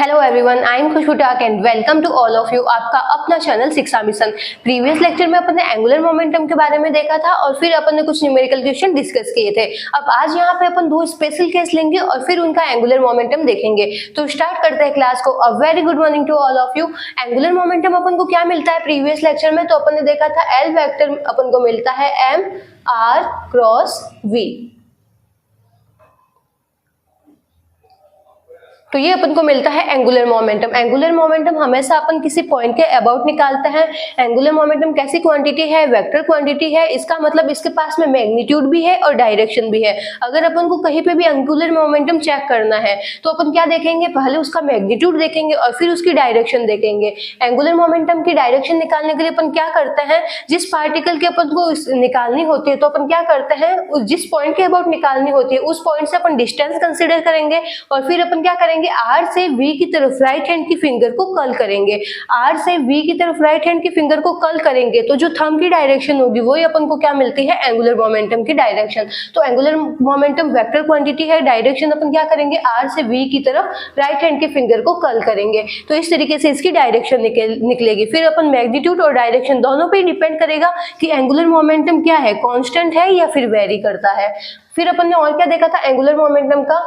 Hello everyone, I am Khushboo Tak and welcome to all of you. आपका अपना channel शिक्षा mission. Previous lecture में अपन ने एंगुलर मोमेंटम के बारे में देखा था और फिर अपन ने कुछ न्यूमेरिकल क्वेश्चन डिस्कस किए थे। अब आज यहाँ पे अपन दो स्पेशल केस लेंगे और फिर उनका एंगुलर मोमेंटम देखेंगे। तो स्टार्ट करते हैं क्लास को। A very good morning to all of you. Angular momentum अपन को क्या मिलता है प्रीवियस लेक्चर में? तो अपन ने देखा था एल वेक्टर अपन को मिलता है एम आर क्रॉस वी। तो ये अपन को मिलता है एंगुलर मोमेंटम। एंगुलर मोमेंटम हमेशा अपन किसी पॉइंट के अबाउट निकालते हैं। एंगुलर मोमेंटम कैसी क्वांटिटी है? वेक्टर क्वांटिटी है। इसका मतलब इसके पास में मैग्नीट्यूड भी है और डायरेक्शन भी है। अगर अपन को कहीं पे भी एंगुलर मोमेंटम चेक करना है तो अपन क्या देखेंगे? पहले उसका मैग्नीट्यूड देखेंगे और फिर उसकी डायरेक्शन देखेंगे। एंगुलर मोमेंटम की डायरेक्शन निकालने के लिए अपन क्या करते हैं? जिस पार्टिकल की अपन को निकालनी होती है तो अपन क्या करते हैं? जिस पॉइंट के अबाउट निकालनी होती है उस पॉइंट से अपन डिस्टेंस कंसिडर करेंगे और फिर अपन क्या करेंगे? R से V की तरफ राइट हैंड की फिंगर को कर्ल करेंगे। R से V की तरफ राइट हैंड की फिंगर को कर्ल करेंगे तो जो थंब की डायरेक्शन होगी वही अपन को क्या मिलती है? एंगुलर मोमेंटम की डायरेक्शन। तो एंगुलर मोमेंटम वेक्टर क्वांटिटी है। डायरेक्शन अपन क्या करेंगे? R से V की तरफ राइट हैंड की फिंगर को कर्ल करेंगे तो इस तरीके से इसकी डायरेक्शन निकलेगी। फिर अपन मैग्नीट्यूड और डायरेक्शन दोनों पे डिपेंड करेगा कि एंगुलर मोमेंटम क्या है, कांस्टेंट है या फिर वेरी करता है। फिर अपन ने और क्या देखा था एंगुलर मोमेंटम का?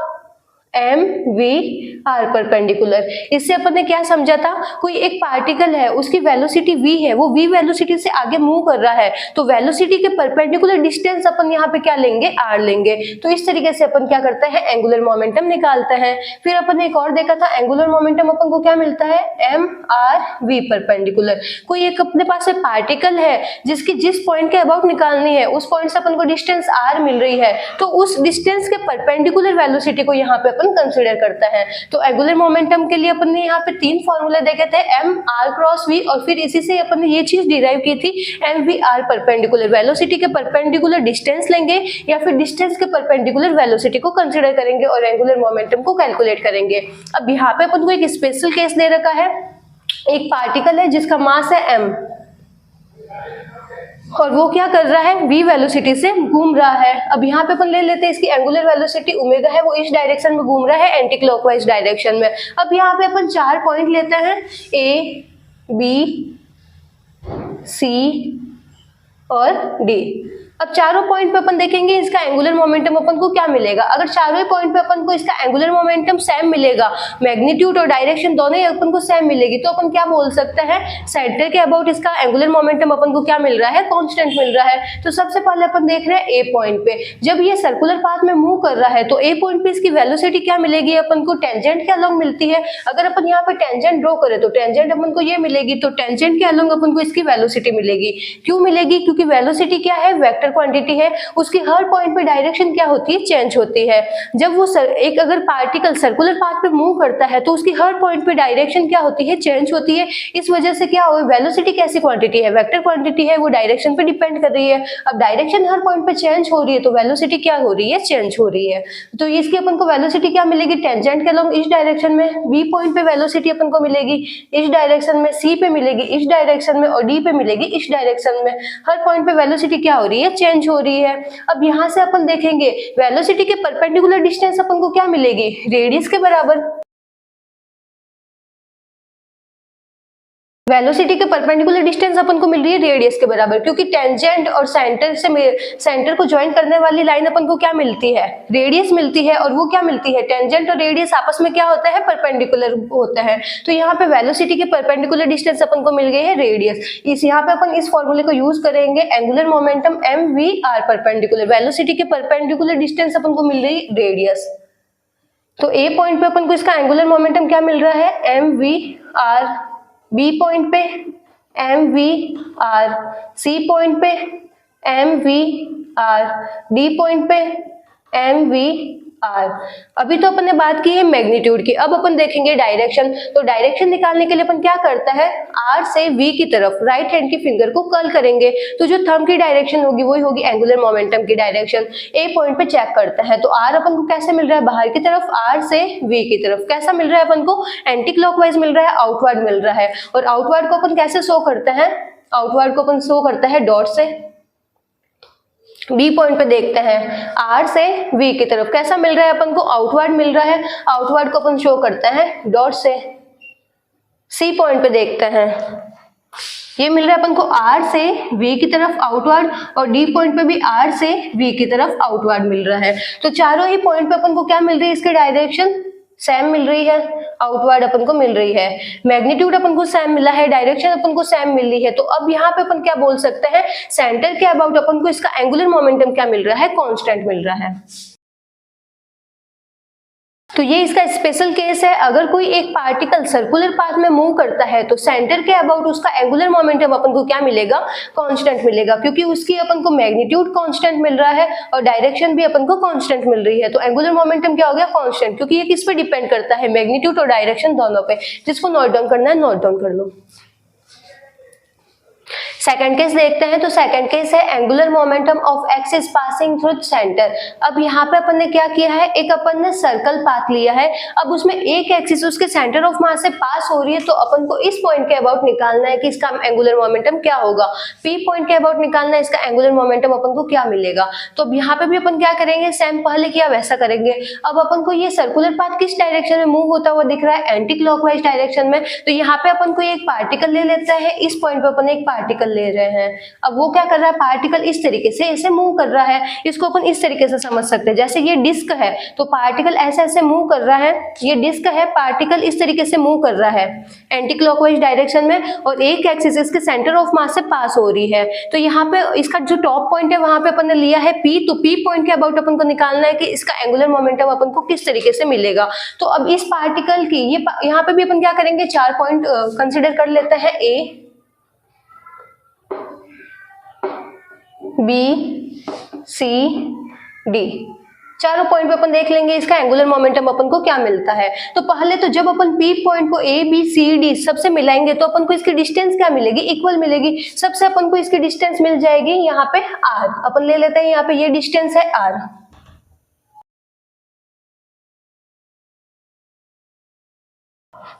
M V R perpendicular. इससे अपन ने क्या समझा था? कोई एक पार्टिकल है, उसकी वेलोसिटी v है, वो v वेलोसिटी से आगे मूव कर रहा है तो वेलोसिटी के परपेंडिकुलर डिस्टेंस अपन यहाँ पे क्या लेंगे? r लेंगे। तो इस तरीके से अपन क्या करते हैं? एंगुलर मोमेंटम निकालते हैं। फिर अपन ने एक और देखा था एंगुलर मोमेंटम अपन को क्या मिलता है? M R V perpendicular. कोई एक अपने पास एक पार्टिकल है जिसकी जिस पॉइंट के अबाउट निकालनी है उस पॉइंट से अपन को डिस्टेंस r मिल रही है तो उस डिस्टेंस के परपेंडिकुलर वेलोसिटी को यहाँ पे कंसीडर करता है। तो एंगुलर मोमेंटम के लिए अपन ने यहाँ पे तीन फॉर्मूले देखे थे, एम आर क्रॉस वी, और फिर इसी से अपन ने ये चीज डिराइव की थी M V R perpendicular. Velocity के परपेंडिकुलर डिस्टेंस लेंगे या फिर डिस्टेंस के परपेंडिकुलर वेलोसिटी को कंसीडर करेंगे और एंगुलर मोमेंटम को कैलकुलेट करेंगे। अब यहाँ पे अपन को एक स्पेशल केस दे रखा है। एक पार्टिकल है जिसका मास है m और वो क्या कर रहा है? v वेलोसिटी से घूम रहा है। अब यहाँ पे अपन ले लेते हैं इसकी एंगुलर वेलोसिटी ओमेगा है, वो इस डायरेक्शन में घूम रहा है, एंटी क्लॉकवाइज डायरेक्शन में। अब यहाँ पे अपन चार पॉइंट लेते हैं a, b, c और d। अब चारों पॉइंट पे अपन देखेंगे इसका एंगुलर मोमेंटम अपन को क्या मिलेगा। अगर चारों पॉइंट पे अपन को इसका एंगुलर मोमेंटम सेम मिलेगा, मैग्नीट्यूड और डायरेक्शन दोनों ही अपन को सेम मिलेगी, तो अपन क्या बोल सकते हैं? सेंटर के अबाउट इसका एंगुलर मोमेंटम अपन को क्या मिल रहा है? कांस्टेंट मिल रहा है। तो सबसे पहले अपन देख रहे हैं ए पॉइंट पे। जब ये सर्कुलर पाथ में मूव कर रहा है तो ए पॉइंट पे इसकी वेलोसिटी क्या मिलेगी अपन को? टेंजेंट के अलोंग मिलती है। अगर अपन यहाँ पे टेंजेंट ड्रॉ करें तो टेंजेंट अपन को ये मिलेगी, तो टेंजेंट के अलोंग अपन को इसकी वेलोसिटी मिलेगी। क्यों मिलेगी? क्योंकि वेलोसिटी क्या है? वेक्टर क्वांटिटी है। उसकी हर पॉइंट पे डायरेक्शन क्या होती है? चेंज होती है। जब वो एक अगर पार्टिकल सर्कुलर पाथ पे मूव करता है तो उसकी हर पॉइंट पे डायरेक्शन क्या होती है? चेंज होती है। इस वजह से क्या हो? वेलोसिटी कैसी क्वांटिटी है? वेक्टर क्वांटिटी है, वो डायरेक्शन पे डिपेंड कर रही है। अब डायरेक्शन हर पॉइंट पे चेंज हो रही है तो वेलोसिटी क्या हो रही है? चेंज हो रही है। तो इसकी अपन को वेलोसिटी क्या मिलेगी? टेंजेंट के अलोंग इस डायरेक्शन में बी पॉइंट पे वेलोसिटी अपन को मिलेगी इस डायरेक्शन में, सी पे मिलेगी इस डायरेक्शन में और डी पे मिलेगी इस डायरेक्शन में। हर पॉइंट पे वेलोसिटी क्या हो रही है? चेंज हो रही है। अब यहाँ से अपन देखेंगे वेलोसिटी के परपेंडिकुलर डिस्टेंस अपन को क्या मिलेगी? रेडियस के बराबर। वेलोसिटी के परपेंडिकुलर डिस्टेंस अपन को मिल रही है रेडियस के बराबर, क्योंकि टेंजेंट और सेंटर को ज्वाइन करने वाली लाइन अपन को क्या मिलती है? रेडियस मिलती है। और वो क्या मिलती है? टेंजेंट और रेडियस आपस में क्या होता है? परपेंडिकुलर होता है। तो यहाँ पे वेलोसिटी के परपेंडिकुलर डिस्टेंस अपन को मिल गई है रेडियस। यहाँ पे अपन इस फॉर्मूले को यूज करेंगे angular momentum M V R perpendicular. Velocity के परपेंडिकुलर डिस्टेंस अपन को मिल रही रेडियस। तो ए पॉइंट पे अपन को इसका एंगुलर मोमेंटम क्या मिल रहा है? M V R. B point पे M V R, C point पे M V R, D point पे एम वी आर। अभी तो अपन ने बात की है मैग्नीट्यूड की, अब अपन देखेंगे डायरेक्शन। तो डायरेक्शन निकालने के लिए अपन क्या करता है? आर से वी की तरफ राइट हैंड की फिंगर को कर्ल करेंगे तो जो थंब की डायरेक्शन होगी वही होगी एंगुलर मोमेंटम की डायरेक्शन। ए पॉइंट पे चेक करता है तो आर अपन को कैसे मिल रहा है? बाहर की तरफ, आर से वी की तरफ। कैसा मिल रहा है अपन को? एंटी क्लॉकवाइज मिल रहा है, आउटवर्ड मिल रहा है। और आउटवर्ड को अपन कैसे शो करते हैं? आउटवर्ड को अपन शो करता है डॉट से। बी पॉइंट पे देखते हैं आर से वी की तरफ कैसा मिल रहा है अपन को, आउटवर्ड मिल रहा है। आउटवर्ड को अपन शो करते हैं डॉट से। सी पॉइंट पे देखते हैं, ये मिल रहा है अपन को आर से वी की तरफ आउटवर्ड, और डी पॉइंट पे भी आर से वी की तरफ आउटवर्ड मिल रहा है। तो चारों ही पॉइंट पे अपन को क्या मिल रही है, इसकी डायरेक्शन सेम मिल रही है, आउटवर्ड अपन को मिल रही है, मैग्नीट्यूड अपन को सेम मिला है, डायरेक्शन अपन को सेम मिल रही है। तो अब यहाँ पे अपन क्या बोल सकते हैं, सेंटर के अबाउट अपन को इसका एंगुलर मोमेंटम क्या मिल रहा है, कांस्टेंट मिल रहा है। तो ये इसका स्पेशल केस है। अगर कोई एक पार्टिकल सर्कुलर पाथ में मूव करता है तो सेंटर के अबाउट उसका एंगुलर मोमेंटम अपन को क्या मिलेगा, कांस्टेंट मिलेगा, क्योंकि उसकी अपन को मैग्नीट्यूड कांस्टेंट मिल रहा है और डायरेक्शन भी अपन को कांस्टेंट मिल रही है। तो एंगुलर मोमेंटम क्या हो गया, कांस्टेंट, क्योंकि ये किस पे डिपेंड करता है, मैग्नीट्यूड और डायरेक्शन दोनों पे। जिसको नोट डाउन करना है नोट डाउन कर लो। सेकंड केस देखते हैं। तो सेकंड केस है angular momentum of x is passing through centre. अब यहाँ पे अपन ने क्या किया है, एक अपन ने सर्कल पाथ लिया है। अब उसमें एक एक्सिस उसके सेंटर ऑफ मास से पास हो रही है, तो अपन को इस पॉइंट के अबाउट निकालना है कि इसका एंगुलर मोमेंटम क्या होगा। पी पॉइंट के अबाउट निकालना है इसका एंगुलर मोमेंटम अपन को क्या मिलेगा। तो अब यहाँ पे भी अपन क्या करेंगे, सेम पहले किया वैसा करेंगे। अब अपन को ये सर्कुलर पाथ किस डायरेक्शन में मूव होता हुआ दिख रहा है, एंटी क्लॉकवाइज डायरेक्शन में। तो यहाँ पे अपन को एक पार्टिकल ले लेता है, इस पॉइंट पे अपन एक पार्टिकल ले रहे हैं। अब वो क्या कर रहा है, पार्टिकल इस तरीके से ऐसे मूव कर रहा है। इसको अपन इस तरीके से समझ सकते हैं, जैसे ये डिस्क है तो पार्टिकल ऐसे ऐसे मूव कर रहा है, ये डिस्क है, पार्टिकल इस तरीके से मूव कर रहा है एंटी क्लॉकवाइज डायरेक्शन में, और एक एक्सिस इसके सेंटर ऑफ मास से पास हो रही है। तो यहाँ पे इसका जो टॉप पॉइंट है वहां पे अपन ने लिया है पी। तो पी पॉइंट के अबाउट अपन को निकालना है कि इसका एंगुलर मोमेंटम अपन को किस तरीके से मिलेगा। तो अब इस पार्टिकल की ये यहाँ पे भी अपन क्या करेंगे, 4 पॉइंट कंसिडर कर लेते हैं, ए बी सी डी। चारों पॉइंट पे अपन देख लेंगे इसका एंगुलर मोमेंटम अपन को क्या मिलता है। तो पहले तो जब अपन पी पॉइंट को ए बी सी डी सबसे मिलाएंगे तो अपन को इसकी डिस्टेंस क्या मिलेगी, इक्वल मिलेगी। सबसे अपन को इसकी डिस्टेंस मिल जाएगी यहाँ पे आर। अपन ले लेते हैं यहाँ पे ये डिस्टेंस है आर।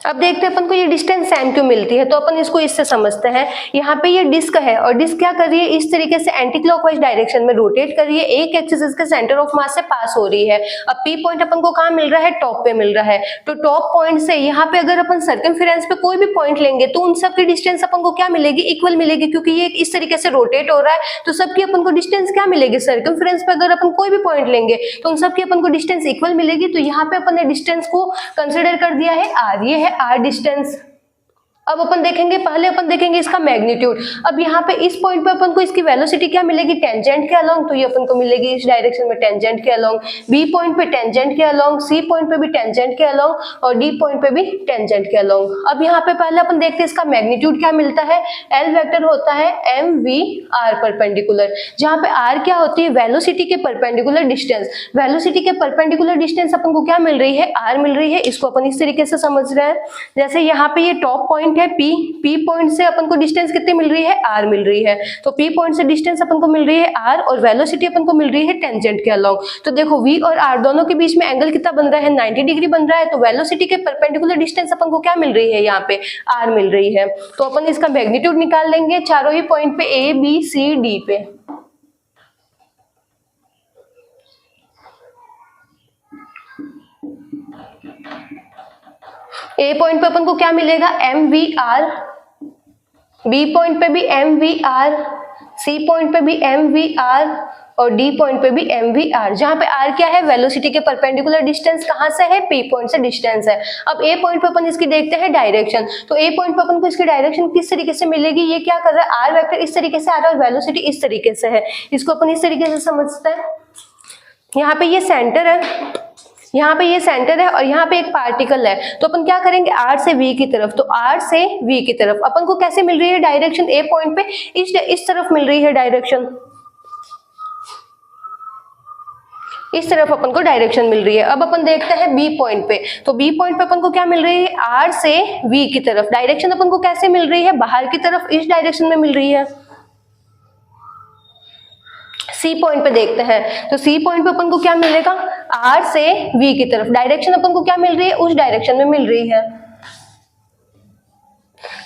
अब देखते हैं अपन को ये डिस्टेंस सेम क्यों मिलती है। तो अपन इसको इससे समझते हैं, यहाँ पे ये डिस्क है और डिस्क क्या कर रही है, इस तरीके से एंटी क्लॉकवाइज डायरेक्शन में रोटेट कर रही है, एक एक्सिस इसके सेंटर ऑफ मास से पास हो रही है। अब पी पॉइंट अपन को कहाँ मिल रहा है, टॉप पे मिल रहा है। तो टॉप पॉइंट से यहाँ पे अगर अपन सर्कमफेरेंस पे कोई भी पॉइंट लेंगे तो उन सब की डिस्टेंस अपन को क्या मिलेगी, इक्वल मिलेगी, क्योंकि ये इस तरीके से रोटेट हो रहा है। तो सबकी अपन को डिस्टेंस क्या मिलेगी, सर्कमफेरेंस पे अगर अपन कोई भी पॉइंट लेंगे तो उन सबकी अपन को डिस्टेंस इक्वल मिलेगी। तो यहाँ पे अपन ने डिस्टेंस को कंसिडर कर दिया है आर, ये है आर डिस्टेंस। अब अपन देखेंगे, पहले अपन देखेंगे इसका मैग्नीट्यूड। अब यहाँ पे इस पॉइंट पे अपन को इसकी वेलोसिटी क्या मिलेगी, टेंजेंट के अलोंग। तो ये अपन को मिलेगी इस डायरेक्शन में टेंजेंट के अलोंग। बी पॉइंट पे टेंजेंट के अलोंग, सी पॉइंट पे भी टेंजेंट के अलोंग, और डी पॉइंट पे भी टेंजेंट के अलोंग। अब यहाँ पे पहले अपन देखते हैं इसका मैग्नीट्यूड क्या मिलता है। एल वेक्टर होता है एम वी आर परपेंडिकुलर, जहाँ पे आर क्या होती है, वेलोसिटी के परपेंडिकुलर डिस्टेंस। वेलोसिटी के परपेंडिकुलर डिस्टेंस अपन को क्या मिल रही है, आर मिल रही है। इसको अपन इस तरीके से समझ रहे हैं, जैसे यहाँ पे ये टॉप पॉइंट है पी, पी पॉइंट से अपन को डिस्टेंस कितनी मिल रही है, आर मिल रही है। तो पी पॉइंट से डिस्टेंस अपन को मिल रही है आर, और वेलोसिटी अपन को मिल रही है टेंजेंट के अलोंग। तो देखो वी और आर दोनों के बीच में एंगल कितना बन रहा है, 90 डिग्री बन रहा है। तो वेलोसिटी के परपेंडिकुलर डिस्टेंस अपन को क्या मिल रही है, यहाँ पे आर मिल रही है। तो अपन इसका मैग्नीट्यूड निकाल लेंगे चारों ही पॉइंट पे, ए बी सी डी पे। ए पॉइंट पे अपन को क्या मिलेगा, M V R, B point पे भी M V R, C point पे भी एम वी आर, और डी पॉइंट पे भी एम वी आर, जहां पे आर क्या है, वेलोसिटी के परपेंडिकुलर डिस्टेंस कहां से है, पी पॉइंट से डिस्टेंस है। अब ए पॉइंट पे अपन इसकी देखते हैं डायरेक्शन। तो ए पॉइंट पे अपन को इसकी डायरेक्शन किस तरीके से मिलेगी, ये क्या कर रहा है, आर वेक्टर इस तरीके से आ रहा है और वेलोसिटी इस तरीके से है। इसको अपन इस तरीके से समझते हैं, यहाँ पे ये सेंटर है, यहाँ पे ये सेंटर है, और यहाँ पे एक पार्टिकल है। तो अपन क्या करेंगे, आर से वी की तरफ। तो आर से वी की तरफ अपन को कैसे मिल रही है डायरेक्शन, ए पॉइंट पे इस तरफ मिल रही है डायरेक्शन, इस तरफ अपन को डायरेक्शन मिल रही है। अब अपन देखते हैं बी पॉइंट पे। तो बी पॉइंट पे अपन को क्या मिल रही है, आर से वी की तरफ। डायरेक्शन अपन को कैसे मिल रही है, बाहर की तरफ, इस डायरेक्शन में मिल रही है। सी पॉइंट पे देखते हैं। तो सी पॉइंट पे अपन को क्या मिलेगा, आर से वी की तरफ। डायरेक्शन अपन को क्या मिल रही है, उस डायरेक्शन में मिल रही है।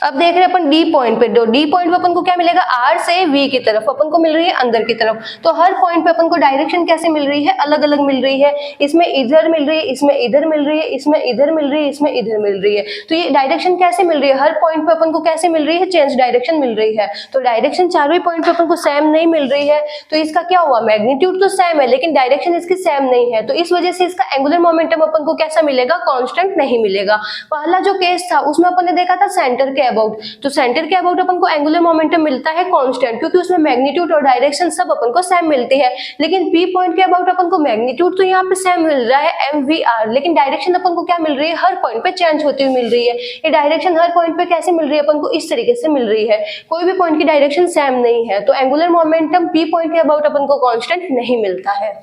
अब देख रहे हैं अपन डी पॉइंट पे, डी पॉइंट पे अपन को क्या मिलेगा, आर से वी की तरफ अपन को मिल रही है अंदर की तरफ। तो हर पॉइंट पे अपन को डायरेक्शन कैसे मिल रही है, अलग अलग मिल रही है। इसमें इधर मिल रही है, इसमें इधर मिल रही है, इसमें इधर मिल रही है, इसमें इधर मिल रही है। तो ये डायरेक्शन कैसे मिल रही है, हर पॉइंट पे अपन को कैसे मिल रही है, चेंज डायरेक्शन मिल रही है। तो डायरेक्शन चारों ही पॉइंट पे अपन को सेम नहीं मिल रही है, तो इसका क्या हुआ, मैग्नीट्यूड तो सेम है लेकिन डायरेक्शन इसकी सेम नहीं है। तो इस वजह से इसका एंगुलर मोमेंटम अपन को कैसा मिलेगा, कांस्टेंट नहीं मिलेगा। पहला जो केस था उसमें अपन ने देखा था सेंटर के अबाउट, तो सेंटर के अबाउट अपन को एंगुलर मोमेंटम मिलता है कांस्टेंट, क्योंकि उसमें मैग्नीट्यूड और डायरेक्शन सब अपन को सेम मिलती है। लेकिन पी पॉइंट के अबाउट अपन को मैग्नीट्यूड तो यहाँ पे सेम मिल रहा है mvr, लेकिन डायरेक्शन अपन को क्या मिल रही है, हर पॉइंट पे चेंज होती हुई मिल रही है। ये डायरेक्शन हर पॉइंट पे कैसे मिल रही है, अपन को इस तरीके से मिल रही है, कोई भी पॉइंट की डायरेक्शन सेम नहीं है। तो एंगुलर मोमेंटम पी पॉइंट के अबाउट अपन को कांस्टेंट नहीं मिलता है।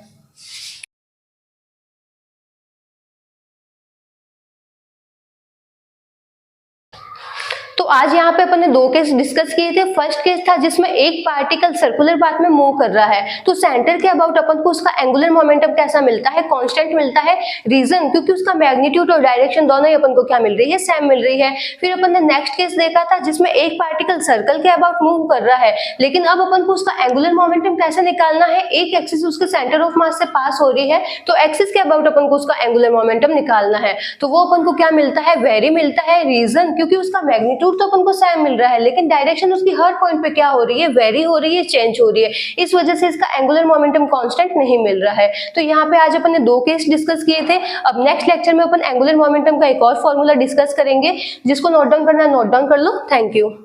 तो आज यहाँ पे अपन ने दो केस डिस्कस किए थे। फर्स्ट केस था जिसमें एक पार्टिकल सर्कुलर पाथ में मूव कर रहा है, तो सेंटर के अबाउट अपन को उसका एंगुलर मोमेंटम कैसा मिलता है, कांस्टेंट मिलता है। रीजन, क्योंकि उसका मैग्नीट्यूड और डायरेक्शन दोनों ही अपन को क्या मिल रही है, सेम मिल रही है। फिर अपन ने नेक्स्ट केस देखा था जिसमें एक पार्टिकल सर्कल के अबाउट मूव कर रहा है, लेकिन अब अपन को उसका एंगुलर मोमेंटम कैसे निकालना है, एक एक्सिस उसके सेंटर ऑफ मास से पास हो रही है, तो एक्सिस के अबाउट अपन को उसका एंगुलर मोमेंटम निकालना है। तो वो अपन को क्या मिलता है, वेरी मिलता है। रीजन, क्योंकि उसका मैग्नीट्यूड तो अपन को सेम मिल रहा है लेकिन डायरेक्शन उसकी हर पॉइंट पे क्या हो रही है, वेरी हो रही है, चेंज हो रही है। इस वजह से इसका एंगुलर मोमेंटम कांस्टेंट नहीं मिल रहा है। तो यहाँ पे आज अपन ने दो केस डिस्कस किए थे। अब नेक्स्ट लेक्चर में अपन एंगुलर मोमेंटम का एक और फॉर्मूला डिस्कस करेंगे, जिसको नोट डाउन करना है नोट डाउन कर लो। Thank you.